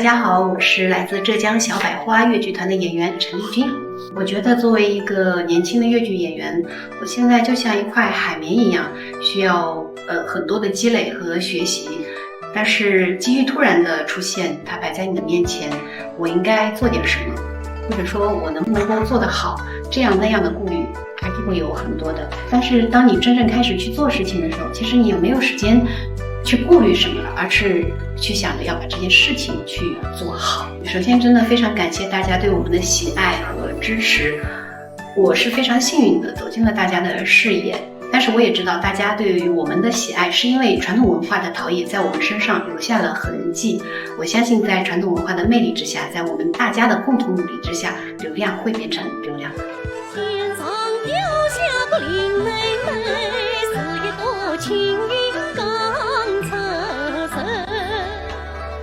家好，我是来自浙江小百花粤剧团的演员陈丽君。我觉得作为一个年轻的粤剧演员，我现在就像一块海绵一样，需要很多的积累和学习。但是机遇突然的出现，它摆在你的面前，我应该做点什么，或者说我能不能够做得好，这样那样的顾虑还是会有很多的。但是当你真正开始去做事情的时候，其实你也没有时间去顾虑什么了，而是去想着要把这件事情去做好。首先真的非常感谢大家对我们的喜爱和支持，我是非常幸运的走进了大家的视野，但是我也知道大家对于我们的喜爱是因为传统文化的陶冶在我们身上留下了痕迹。我相信在传统文化的魅力之下，在我们大家的共同努力之下，流量会变成流量的。天上掉下个林妹妹，是一朵青云刚侧身。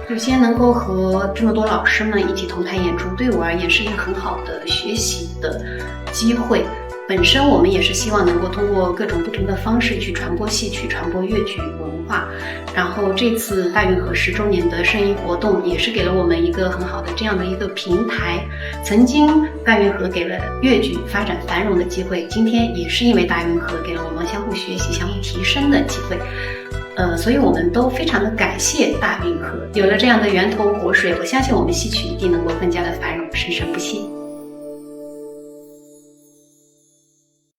首先能够和这么多老师们一起同台演出，对我而言是一个很好的学习的机会。本身我们也是希望能够通过各种不同的方式去传播戏曲、传播粤剧文化。然后这次大运河10周年的盛艺活动也是给了我们一个很好的这样的一个平台。曾经大运河给了粤剧发展繁荣的机会，今天也是因为大运河给了我们相互学习、相互提升的机会。所以我们都非常的感谢大运河，有了这样的源头活水，我相信我们戏曲一定能够更加的繁荣生生不息。